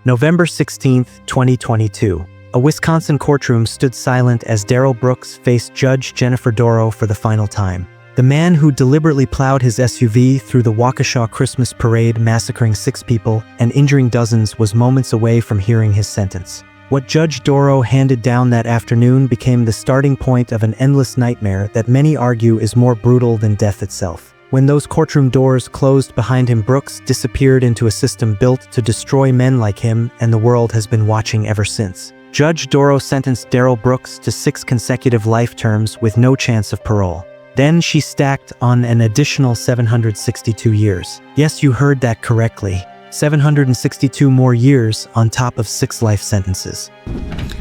November 16, 2022. A Wisconsin courtroom stood silent as Darrell Brooks faced Judge Jennifer Dorow for the final time. The man who deliberately plowed his SUV through the Waukesha Christmas parade, massacring 6 people and injuring dozens, was moments away from hearing his sentence. What Judge Dorow handed down that afternoon became the starting point of an endless nightmare that many argue is more brutal than death itself. When those courtroom doors closed behind him, Brooks disappeared into a system built to destroy men like him, and the world has been watching ever since. Judge Dorow sentenced Darrell Brooks to 6 consecutive life terms with no chance of parole. Then she stacked on an additional 762 years. Yes, you heard that correctly. 762 more years on top of 6 life sentences.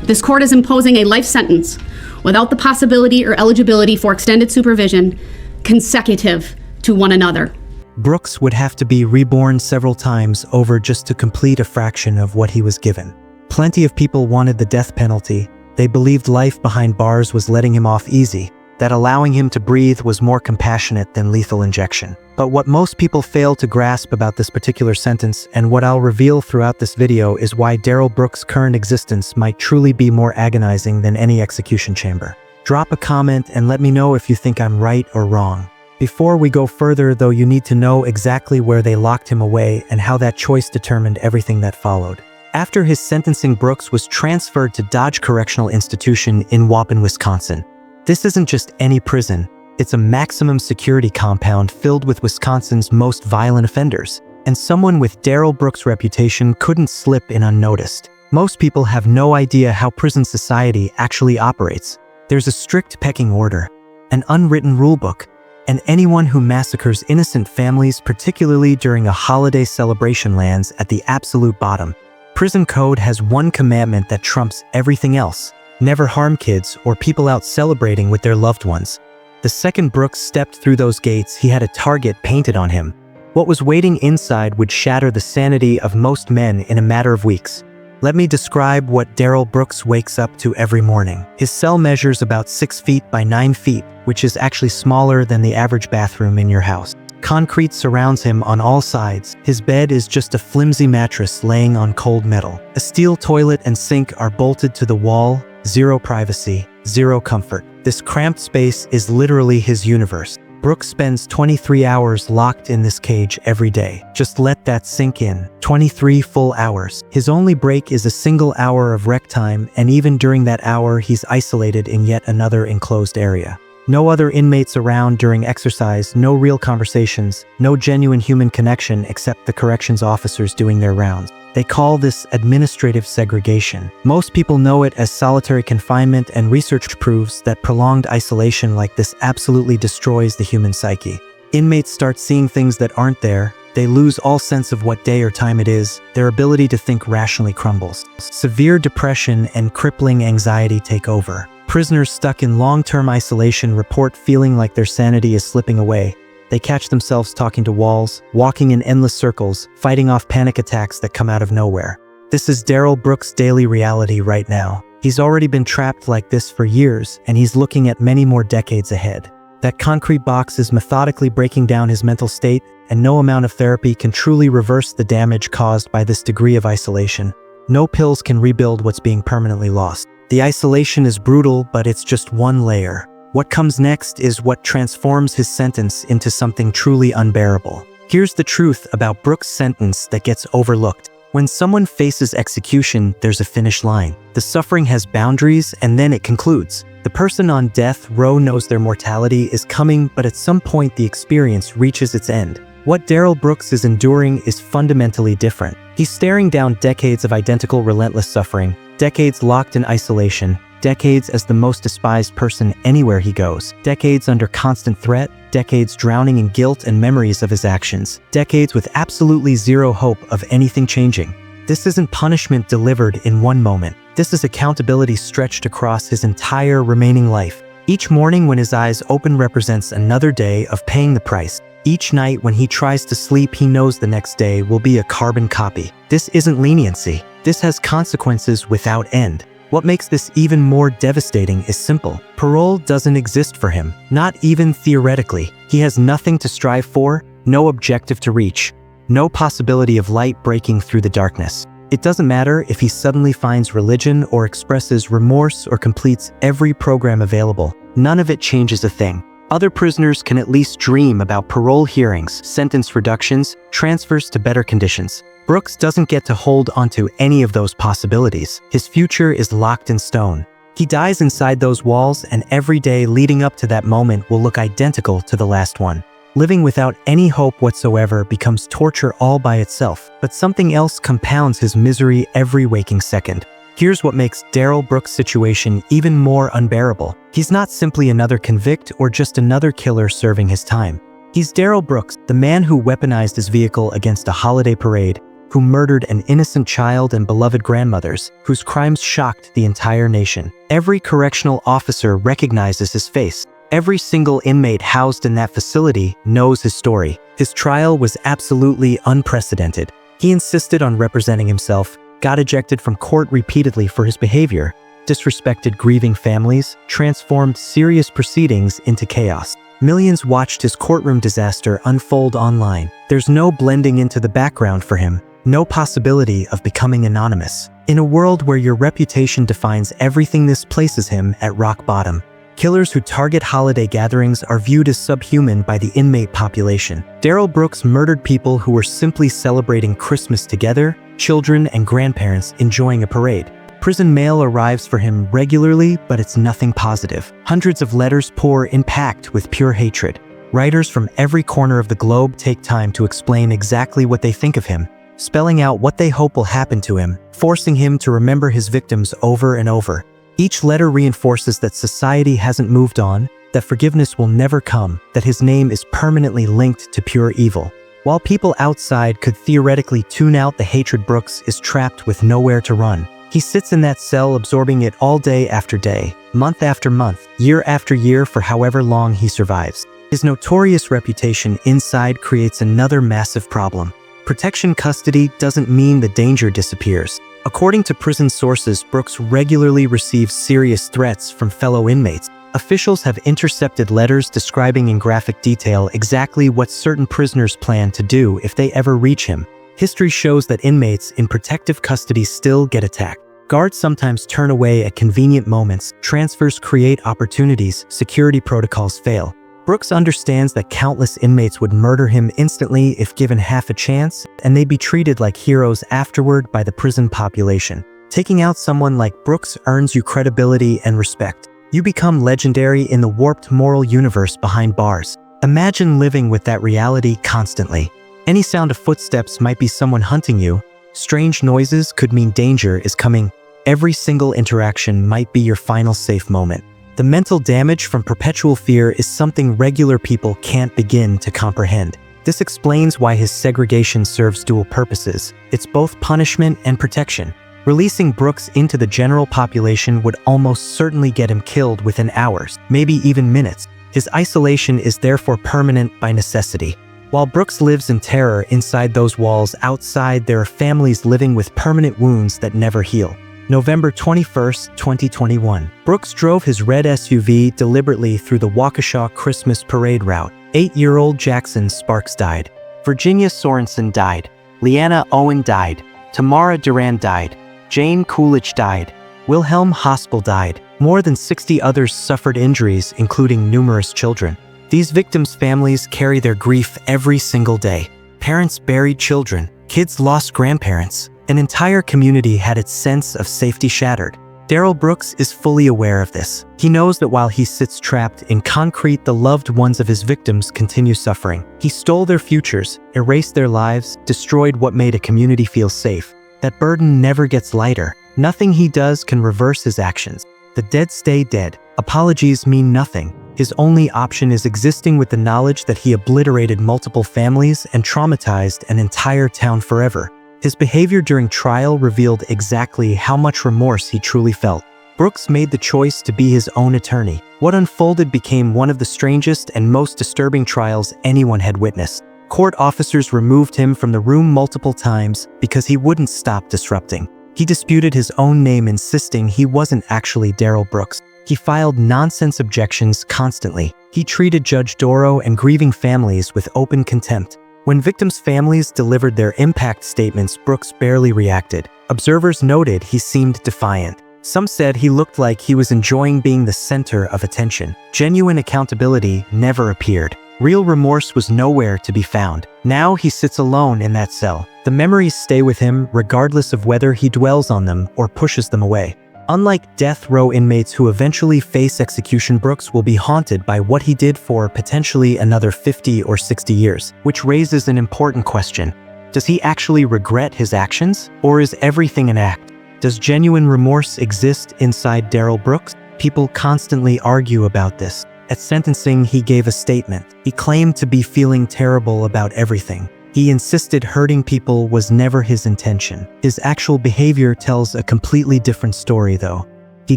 This court is imposing a life sentence without the possibility or eligibility for extended supervision consecutive to one another. Brooks would have to be reborn several times over just to complete a fraction of what he was given. Plenty of people wanted the death penalty. They believed life behind bars was letting him off easy, that allowing him to breathe was more compassionate than lethal injection. But what most people fail to grasp about this particular sentence, and what I'll reveal throughout this video, is why Darrell Brooks' current existence might truly be more agonizing than any execution chamber. Drop a comment and let me know if you think I'm right or wrong. Before we go further, though, you need to know exactly where they locked him away and how that choice determined everything that followed. After his sentencing, Brooks was transferred to Dodge Correctional Institution in Waukesha, Wisconsin. This isn't just any prison, it's a maximum security compound filled with Wisconsin's most violent offenders. And someone with Darrell Brooks' reputation couldn't slip in unnoticed. Most people have no idea how prison society actually operates. There's a strict pecking order, an unwritten rulebook, and anyone who massacres innocent families, particularly during a holiday celebration, lands at the absolute bottom. Prison code has one commandment that trumps everything else: never harm kids or people out celebrating with their loved ones. The second Brooks stepped through those gates, he had a target painted on him. What was waiting inside would shatter the sanity of most men in a matter of weeks. Let me describe what Darrell Brooks wakes up to every morning. His cell measures about 6 feet by 9 feet, which is actually smaller than the average bathroom in your house. Concrete surrounds him on all sides. His bed is just a flimsy mattress laying on cold metal. A steel toilet and sink are bolted to the wall. Zero privacy, zero comfort. This cramped space is literally his universe. Brooks spends 23 hours locked in this cage every day. Just let that sink in. 23 full hours. His only break is a single hour of rec time, and even during that hour, he's isolated in yet another enclosed area. No other inmates around during exercise, no real conversations, no genuine human connection except the corrections officers doing their rounds. They call this administrative segregation. Most people know it as solitary confinement, and research proves that prolonged isolation like this absolutely destroys the human psyche. Inmates start seeing things that aren't there. They lose all sense of what day or time it is. Their ability to think rationally crumbles. Severe depression and crippling anxiety take over. Prisoners stuck in long-term isolation report feeling like their sanity is slipping away. They catch themselves talking to walls, walking in endless circles, fighting off panic attacks that come out of nowhere. This is Darrell Brooks' daily reality right now. He's already been trapped like this for years, and he's looking at many more decades ahead. That concrete box is methodically breaking down his mental state, and no amount of therapy can truly reverse the damage caused by this degree of isolation. No pills can rebuild what's being permanently lost. The isolation is brutal, but it's just one layer. What comes next is what transforms his sentence into something truly unbearable. Here's the truth about Brooks' sentence that gets overlooked. When someone faces execution, there's a finish line. The suffering has boundaries, and then it concludes. The person on death row knows their mortality is coming, but at some point the experience reaches its end. What Darrell Brooks is enduring is fundamentally different. He's staring down decades of identical relentless suffering, decades locked in isolation, decades as the most despised person anywhere he goes, decades under constant threat, decades drowning in guilt and memories of his actions, decades with absolutely zero hope of anything changing. This isn't punishment delivered in one moment. This is accountability stretched across his entire remaining life. Each morning when his eyes open represents another day of paying the price. Each night when he tries to sleep, he knows the next day will be a carbon copy. This isn't leniency. This has consequences without end. What makes this even more devastating is simple. Parole doesn't exist for him, not even theoretically. He has nothing to strive for, no objective to reach, no possibility of light breaking through the darkness. It doesn't matter if he suddenly finds religion or expresses remorse or completes every program available. None of it changes a thing. Other prisoners can at least dream about parole hearings, sentence reductions, transfers to better conditions. Brooks doesn't get to hold onto any of those possibilities. His future is locked in stone. He dies inside those walls, and every day leading up to that moment will look identical to the last one. Living without any hope whatsoever becomes torture all by itself, but something else compounds his misery every waking second. Here's what makes Darrell Brooks' situation even more unbearable. He's not simply another convict or just another killer serving his time. He's Darrell Brooks, the man who weaponized his vehicle against a holiday parade, who murdered an innocent child and beloved grandmothers, whose crimes shocked the entire nation. Every correctional officer recognizes his face. Every single inmate housed in that facility knows his story. His trial was absolutely unprecedented. He insisted on representing himself, got ejected from court repeatedly for his behavior, disrespected grieving families, transformed serious proceedings into chaos. Millions watched his courtroom disaster unfold online. There's no blending into the background for him, no possibility of becoming anonymous. In a world where your reputation defines everything, this places him at rock bottom. Killers who target holiday gatherings are viewed as subhuman by the inmate population. Darrell Brooks murdered people who were simply celebrating Christmas together, children and grandparents enjoying a parade. Prison mail arrives for him regularly, but it's nothing positive. Hundreds of letters pour in packed with pure hatred. Writers from every corner of the globe take time to explain exactly what they think of him, spelling out what they hope will happen to him, forcing him to remember his victims over and over. Each letter reinforces that society hasn't moved on, that forgiveness will never come, that his name is permanently linked to pure evil. While people outside could theoretically tune out the hatred, Brooks is trapped with nowhere to run. He sits in that cell absorbing it all day after day, month after month, year after year for however long he survives. His notorious reputation inside creates another massive problem. Protection custody doesn't mean the danger disappears. According to prison sources, Brooks regularly receives serious threats from fellow inmates. Officials have intercepted letters describing in graphic detail exactly what certain prisoners plan to do if they ever reach him. History shows that inmates in protective custody still get attacked. Guards sometimes turn away at convenient moments, transfers create opportunities, security protocols fail. Brooks understands that countless inmates would murder him instantly if given half a chance, and they'd be treated like heroes afterward by the prison population. Taking out someone like Brooks earns you credibility and respect. You become legendary in the warped moral universe behind bars. Imagine living with that reality constantly. Any sound of footsteps might be someone hunting you. Strange noises could mean danger is coming. Every single interaction might be your final safe moment. The mental damage from perpetual fear is something regular people can't begin to comprehend. This explains why his segregation serves dual purposes. It's both punishment and protection. Releasing Brooks into the general population would almost certainly get him killed within hours, maybe even minutes. His isolation is therefore permanent by necessity. While Brooks lives in terror inside those walls, outside there are families living with permanent wounds that never heal. November 21, 2021. Brooks drove his red SUV deliberately through the Waukesha Christmas parade route. 8-year-old Jackson Sparks died. Virginia Sorensen died. Leanna Owen died. Tamara Duran died. Jane Coolidge died. Wilhelm Hospel died. More than 60 others suffered injuries, including numerous children. These victims' families carry their grief every single day. Parents buried children. Kids lost grandparents. An entire community had its sense of safety shattered. Darrell Brooks is fully aware of this. He knows that while he sits trapped in concrete, the loved ones of his victims continue suffering. He stole their futures, erased their lives, destroyed what made a community feel safe. That burden never gets lighter. Nothing he does can reverse his actions. The dead stay dead. Apologies mean nothing. His only option is existing with the knowledge that he obliterated multiple families and traumatized an entire town forever. His behavior during trial revealed exactly how much remorse he truly felt. Brooks made the choice to be his own attorney. What unfolded became one of the strangest and most disturbing trials anyone had witnessed. Court officers removed him from the room multiple times because he wouldn't stop disrupting. He disputed his own name, insisting he wasn't actually Darrell Brooks. He filed nonsense objections constantly. He treated Judge Doro and grieving families with open contempt. When victims' families delivered their impact statements, Brooks barely reacted. Observers noted he seemed defiant. Some said he looked like he was enjoying being the center of attention. Genuine accountability never appeared. Real remorse was nowhere to be found. Now he sits alone in that cell. The memories stay with him regardless of whether he dwells on them or pushes them away. Unlike death row inmates who eventually face execution, Brooks will be haunted by what he did for potentially another 50 or 60 years, which raises an important question. Does he actually regret his actions, or is everything an act? Does genuine remorse exist inside Darrell Brooks? People constantly argue about this. At sentencing, he gave a statement. He claimed to be feeling terrible about everything. He insisted hurting people was never his intention. His actual behavior tells a completely different story, though. He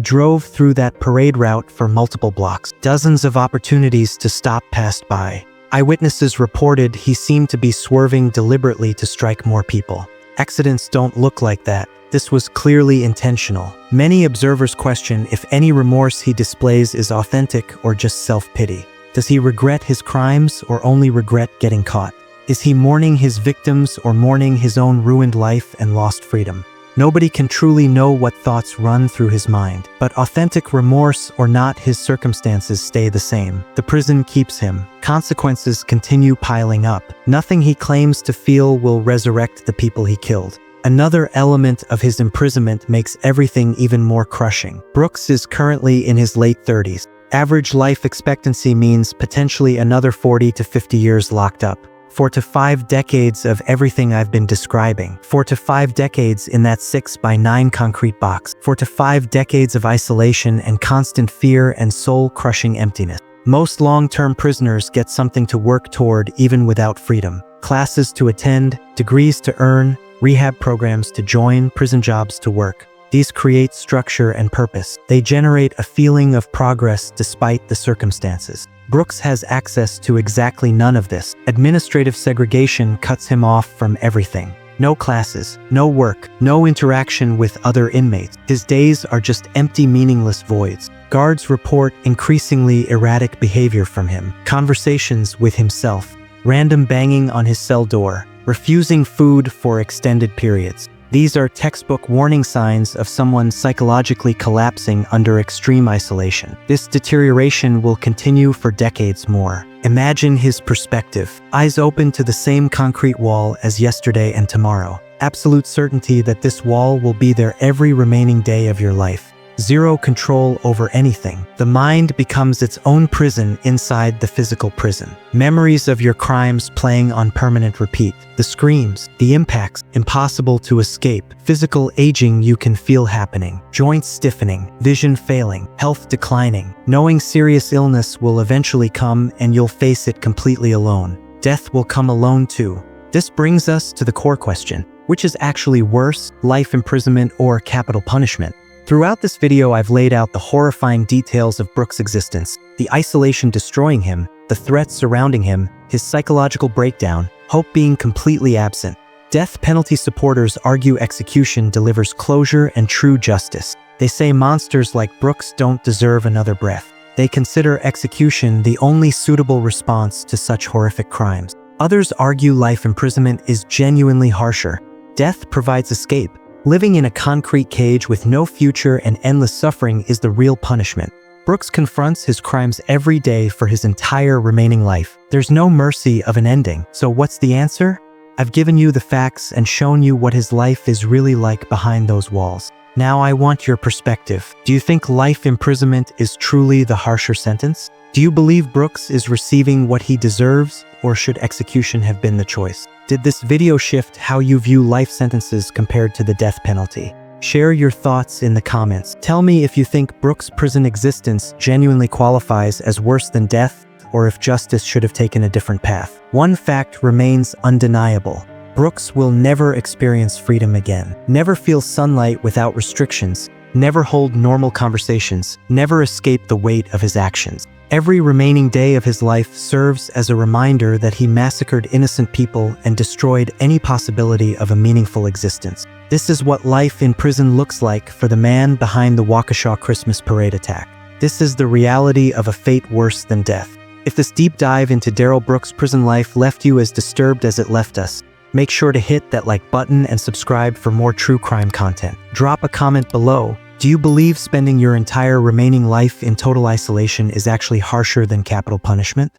drove through that parade route for multiple blocks. Dozens of opportunities to stop passed by. Eyewitnesses reported he seemed to be swerving deliberately to strike more people. Accidents don't look like that. This was clearly intentional. Many observers question if any remorse he displays is authentic or just self-pity. Does he regret his crimes or only regret getting caught? Is he mourning his victims or mourning his own ruined life and lost freedom? Nobody can truly know what thoughts run through his mind. But authentic remorse or not, his circumstances stay the same. The prison keeps him. Consequences continue piling up. Nothing he claims to feel will resurrect the people he killed. Another element of his imprisonment makes everything even more crushing. Brooks is currently in his late 30s. Average life expectancy means potentially another 40 to 50 years locked up. 4 to 5 decades of everything I've been describing. 4 to 5 decades in that 6x9 concrete box. 4 to 5 decades of isolation and constant fear and soul-crushing emptiness. Most long-term prisoners get something to work toward even without freedom. Classes to attend, degrees to earn, rehab programs to join, prison jobs to work. These create structure and purpose. They generate a feeling of progress despite the circumstances. Brooks has access to exactly none of this. Administrative segregation cuts him off from everything. No classes, no work, no interaction with other inmates. His days are just empty, meaningless voids. Guards report increasingly erratic behavior from him. Conversations with himself. Random banging on his cell door. Refusing food for extended periods. These are textbook warning signs of someone psychologically collapsing under extreme isolation. This deterioration will continue for decades more. Imagine his perspective. Eyes open to the same concrete wall as yesterday and tomorrow. Absolute certainty that this wall will be there every remaining day of your life. Zero control over anything. The mind becomes its own prison inside the physical prison. Memories of your crimes playing on permanent repeat. The screams, the impacts, impossible to escape. Physical aging you can feel happening. Joints stiffening, vision failing, health declining. Knowing serious illness will eventually come and you'll face it completely alone. Death will come alone too. This brings us to the core question. Which is actually worse, life imprisonment or capital punishment? Throughout this video, I've laid out the horrifying details of Brooks' existence, the isolation destroying him, the threats surrounding him, his psychological breakdown, hope being completely absent. Death penalty supporters argue execution delivers closure and true justice. They say monsters like Brooks don't deserve another breath. They consider execution the only suitable response to such horrific crimes. Others argue life imprisonment is genuinely harsher. Death provides escape. Living in a concrete cage with no future and endless suffering is the real punishment. Brooks confronts his crimes every day for his entire remaining life. There's no mercy of an ending. So what's the answer? I've given you the facts and shown you what his life is really like behind those walls. Now I want your perspective. Do you think life imprisonment is truly the harsher sentence? Do you believe Brooks is receiving what he deserves, or should execution have been the choice? Did this video shift how you view life sentences compared to the death penalty? Share your thoughts in the comments. Tell me if you think Brooks' prison existence genuinely qualifies as worse than death, or if justice should have taken a different path. One fact remains undeniable. Brooks will never experience freedom again. Never feel sunlight without restrictions. Never hold normal conversations. Never escape the weight of his actions. Every remaining day of his life serves as a reminder that he massacred innocent people and destroyed any possibility of a meaningful existence. This is what life in prison looks like for the man behind the Waukesha Christmas parade attack. This is the reality of a fate worse than death. If this deep dive into Darrell Brooks' prison life left you as disturbed as it left us, make sure to hit that like button and subscribe for more true crime content. Drop a comment below. Do you believe spending your entire remaining life in total isolation is actually harsher than capital punishment?